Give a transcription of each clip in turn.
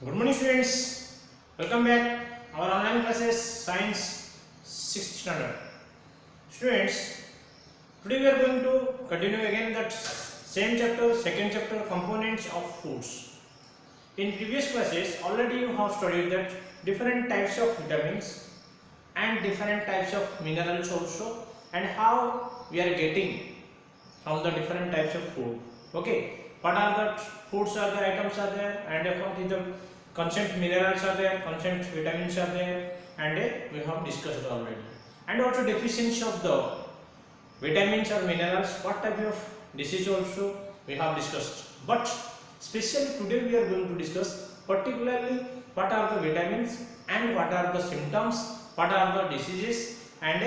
Good morning students, welcome back our online classes science 6th standard. Students, today we are going to continue again that same chapter, second chapter, components of foods. In previous classes already you have studied that different types of vitamins and different types of minerals also, and how we are getting from the different types of food. Okay, what are the foods are the items are there, and what is the consent minerals are there, consent vitamins are there, and we have discussed already. And also deficiency of the vitamins or minerals, what type of disease also we have discussed. But specially today we are going to discuss particularly what are the vitamins and what are the symptoms, what are the diseases, and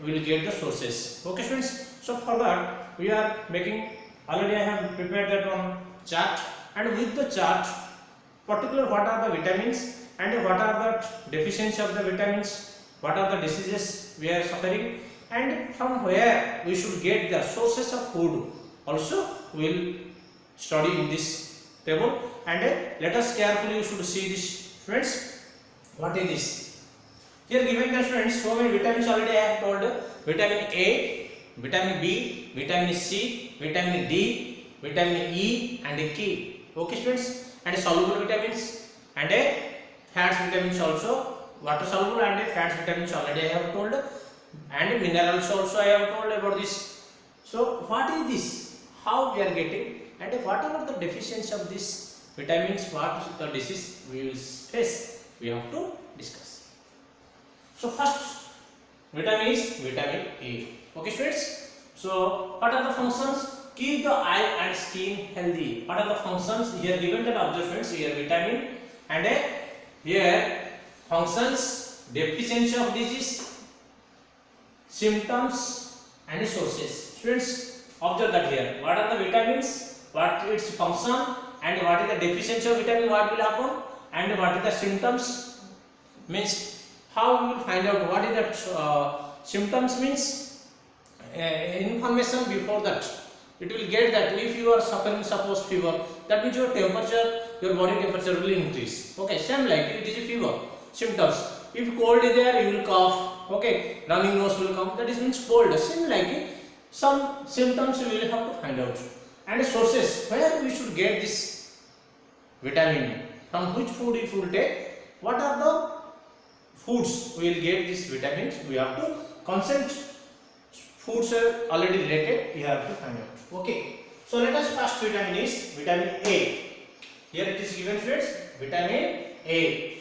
we will get the sources. Okay students, so for that we are making, already I have prepared that one chart, and with the chart particular what are the vitamins and what are the deficiency of the vitamins, what are the diseases we are suffering, and from where we should get the sources of food also we will study in this table. And let us carefully, you should see this students. What is this? Here given the students so many vitamins already I have told: vitamin A, vitamin B, vitamin C, vitamin D, vitamin E, and K. Okay students, and soluble vitamins and fats vitamins also, water soluble and fats vitamins already I have told, and minerals also I have told about this. So what is this? How we are getting, and whatever the deficiency of this vitamins, what the disease we will face, we have to discuss. So first vitamin is vitamin A. Okay students, so what are the functions? Keep the eye and skin healthy. What are the functions? Here given that observations, here vitamin, and here functions, deficiency of disease, symptoms, and sources. Students, observe that here. What are the vitamins? What its function? And what is the deficiency of vitamin? What will happen? And what is the symptoms? Means how we will find out what is that symptoms means information before that. It will get that if you are suffering suppose fever, that means your temperature, your body temperature will increase. Okay, same like it is a fever. Symptoms: if cold is there, you will cough. Okay, running nose will come. That is means cold. Same like some symptoms we will have to find out. And sources, where we should get this vitamin, from which food if we will take, what are the foods we will get these vitamins, we have to consent. Foods are already related, we have to find out. Okay, so let us first vitamin is vitamin A. Here it is given students, vitamin A.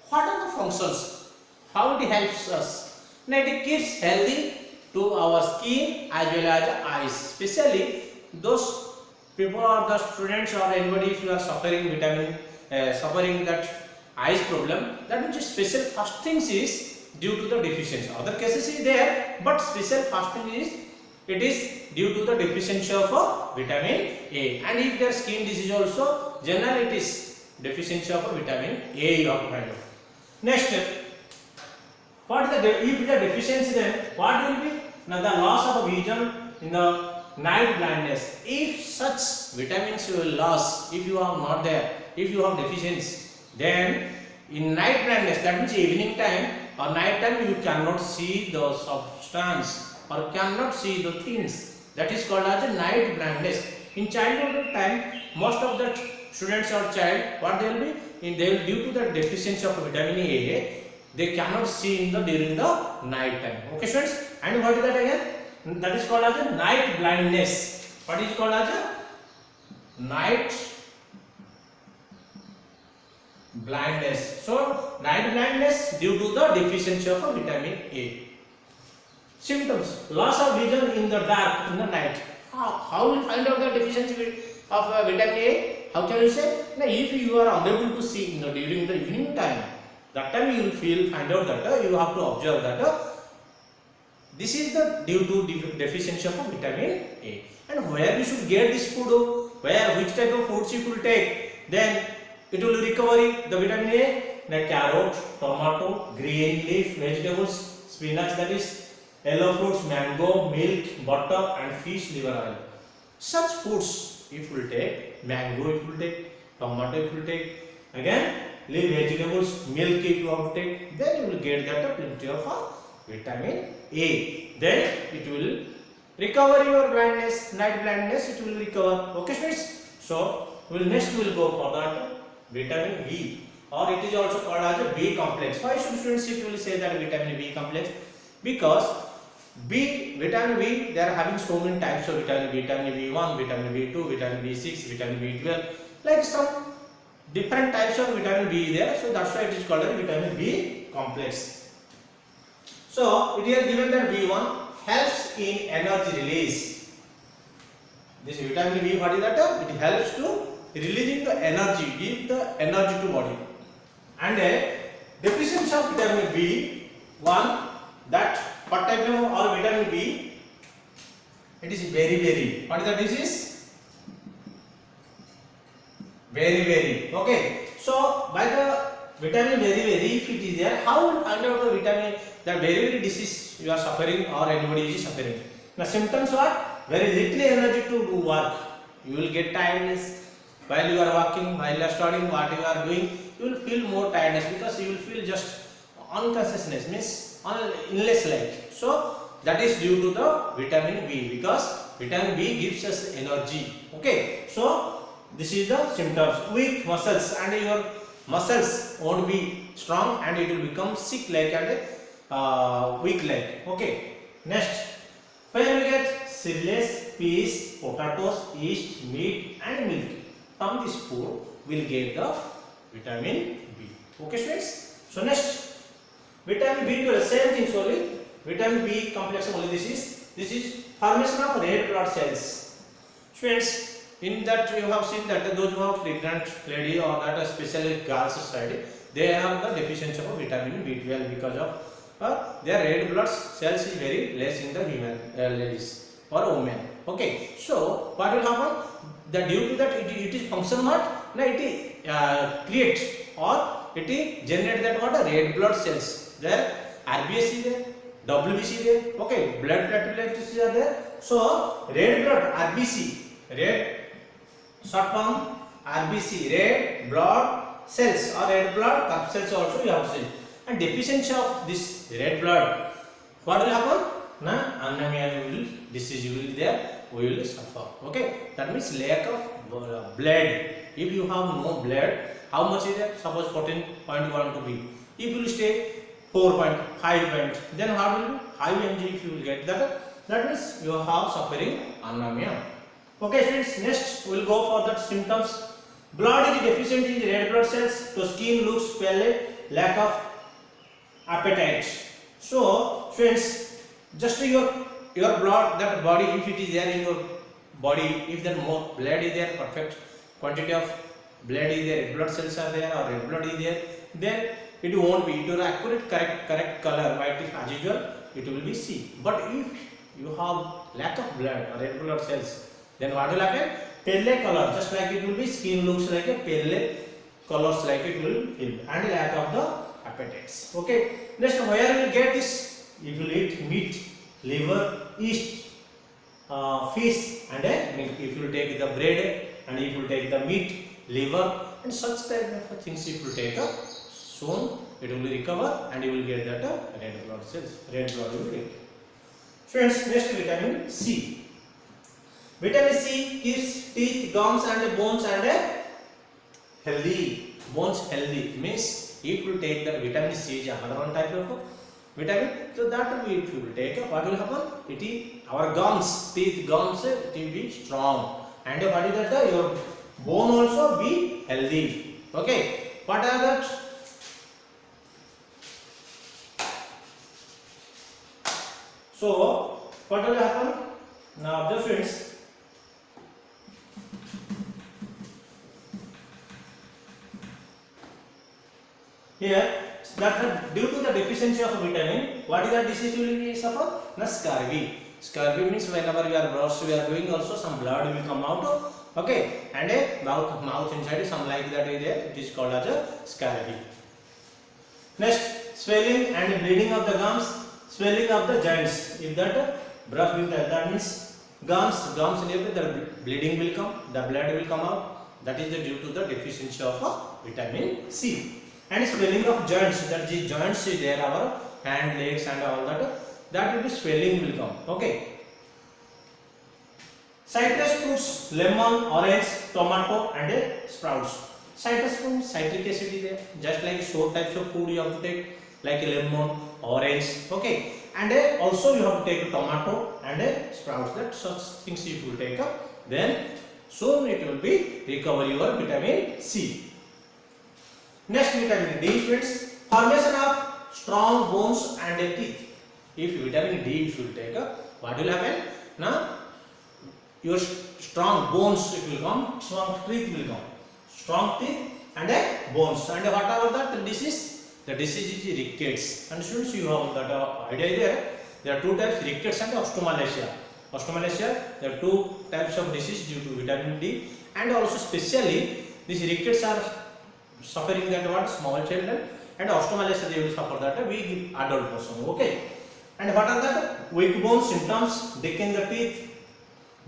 What are the functions? How it helps us? Now it keeps healthy to our skin as well as eyes. Especially those people or the students or anybody if you are suffering vitamin, suffering that eyes problem, that means special first things is due to the deficiency. Other cases is there, but special first thing is it is due to the deficiency of vitamin A. And if there is skin disease also, generally it is deficiency of vitamin A you have to find out. Next, what is the if the deficiency, then what will be? Now the loss of vision in the night blindness. If such vitamins you will lose, if you are not there, if you have deficiency, then in night blindness, that means evening time or night time, you cannot see the substance or cannot see the things. That is called as a night blindness. In childhood time, most of the students or child, what they will be? They will, due to the deficiency of vitamin A, they cannot see in the during the night time. Okay students, and what is that again? That is called as a night blindness. What is called as a night blindness? So night blindness due to the deficiency of vitamin A. Symptoms: loss of vision in the dark, in the night. How will find out the deficiency of vitamin A? How can you say? Now if you are unable to see in the during the evening time, that time you will find out that you have to observe that this is the due to deficiency of vitamin A. And where we should get this food? Where, which type of foods you will take? Then it will recover the vitamin A. Like carrot, tomato, green leaf vegetables, spinach, that is yellow fruits, mango, milk, butter, and fish liver oil. Such foods if you will take, mango if you will take, tomato if you will take, Again, lean vegetables, milk if you have to take, then you will get that plenty of vitamin A. Then it will recover your blindness, night blindness, it will recover. Okay, friends. So next we will go for that vitamin B, or it is also called as a B complex. Why should students it will say that vitamin B complex? Because vitamin B, they are having so many types of vitamin B1, vitamin B2, vitamin B6, vitamin B12, like some different types of vitamin B there. So that's why it is called as vitamin B complex. So it is given that B1 helps in energy release. This vitamin B, what is that? It helps to releasing the energy, give the energy to body. And a deficiency of vitamin B1, that what type of or vitamin B? It is very. What is the disease? Very. Okay. So by the vitamin very, if it is there, how will find out the vitamin that very disease you are suffering or anybody is suffering? The symptoms are very little energy to do work. You will get tiredness while you are walking, while you are studying, what you are doing. You will feel more tiredness because you will feel just unconsciousness, means illness like. So that is due to the vitamin B, because vitamin B gives us energy. Okay. So this is the symptoms. Weak muscles, and your muscles won't be strong and it will become sick like and weak like. Okay. Next, where you will get cereals, peas, potatoes, yeast, meat and milk. From this food will get the vitamin B. Okay, students. So next, vitamin B12, same thing solely. Vitamin B complex only this is formation of red blood cells. Students, in that you have seen that those who have pregnant lady or that especially girls study, they have the deficiency of vitamin B12 because of their red blood cells is very less in the women ladies or women. Okay, so what will happen? The due to that it is function what? No, it create or it is generate that what? Red blood cells. There RBS is there, WBC there. Okay, blood platelets are there. So red blood RBC, red short form RBC, red blood cells or red blood corpuscles also you have to see. And deficiency of this red blood, what will happen? Anemia disease will there, we will suffer. Okay, that means lack of blood. If you have no blood, how much is there? Suppose 14.1 to be. If you will stay 4.5, then how will be 5 mg if you will get that. That means you have suffering anemia. Okay, friends, next we will go for that symptoms. Blood is deficient in red blood cells, so skin looks pale, lack of appetite. So, friends, just your blood, that body, if it is there in your body, if there more blood is there, perfect quantity of blood is there, blood cells are there or red blood is there, then it won't be your accurate correct color white as usual, it will be C. But if you have lack of blood or red blood cells, then what will happen? Pale color, just like it will be, skin looks like a pale colors like it will feel, and lack of the appetites. Okay, next, where we will get this? If you eat meat, liver, yeast, fish and milk. If you take the bread and if you take the meat, liver and such type of things, if you take soon it will recover and you will get that red blood cells, red blood will get. Friends, next vitamin C. Vitamin C keeps teeth, gums and bones and healthy. Bones healthy means if you take that vitamin C is another one type of vitamin. So that if you will take, what will happen? It is our gums, teeth, gums, it will be strong, and what is that? Your bone also be healthy. Okay, what are that? So what will happen? Now observe, friends. Here, that due to the deficiency of vitamin, what is the disease you will suffer? Scurvy. Scurvy means whenever you are brush, we are doing also some blood will come out. Okay, and a mouth inside some like that is there. It is called as a scurvy. Next, swelling and bleeding of the gums, swelling of the joints. If that brush will that means gums nearby, the bleeding will come, the blood will come out. That is due to the deficiency of vitamin C. And swelling of joints, that the joints is there, our hand, legs and all that will be swelling will come. Okay. Citrus fruits, lemon, orange, tomato and sprouts. Citrus fruit, citric acid is there. Just like four types of food you have to take, like lemon, orange, okay. And also you have to take tomato and sprouts. That such things you will take up. Then soon it will be recover your vitamin C. Next, vitamin D, friends. Formation of strong bones and teeth. If vitamin D if you take up, what will happen? Now your strong bones it will come, strong teeth will come. Strong teeth and bones. And whatever that disease, the disease is rickets. And since you have that idea there are two types, rickets and osteomalacia. Osteomalacia, there are two types of disease due to vitamin D, and also specially these rickets are suffering that what small children, and osteomalacia they will suffer that a big adult person. Okay. And what are that? Weak bone symptoms, decay in the teeth,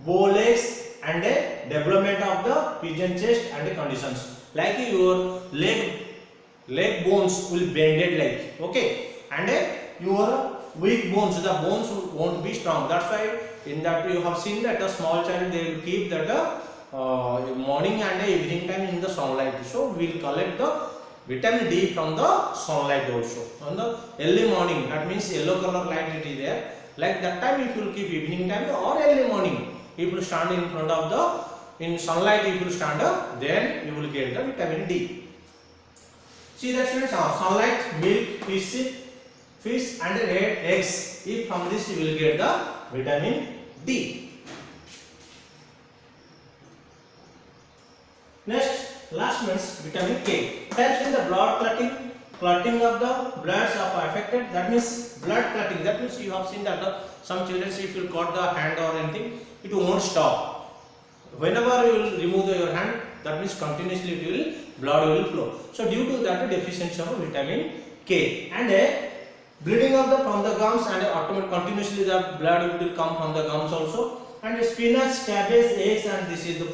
bow legs, and development of the pigeon chest and conditions like your leg bones will bended like, okay, and your weak bones, the bones won't be strong. That's why in that you have seen that a small child they will keep that morning and evening time in the sunlight. So we will collect the vitamin D from the sunlight also. On the early morning, that means yellow color light it is there. Like that time if you will keep evening time or early morning, if you stand in front of the in sunlight, if you stand up, then you will get the vitamin D. See that students, sunlight, milk, fish and red eggs. If from this you will get the vitamin D. Next, last means vitamin K. Helps in the blood clotting of the bloods of affected. That means blood clotting. That means you have seen that some children, if you cut the hand or anything, it won't stop. Whenever you will remove your hand, that means continuously it will blood will flow. So due to that deficiency of vitamin K, and bleeding of the from the gums, and automatically continuously the blood will come from the gums also. And spinach, cabbage, eggs, and this is the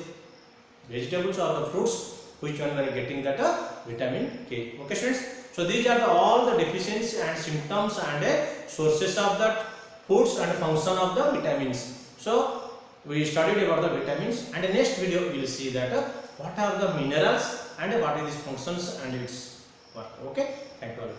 vegetables or the fruits which one we are getting that vitamin K. Okay students, so these are all the deficiencies and symptoms and sources of that foods and function of the vitamins. So we studied about the vitamins, and in next video we will see that what are the minerals and what is its functions and its work. Okay, thank you all.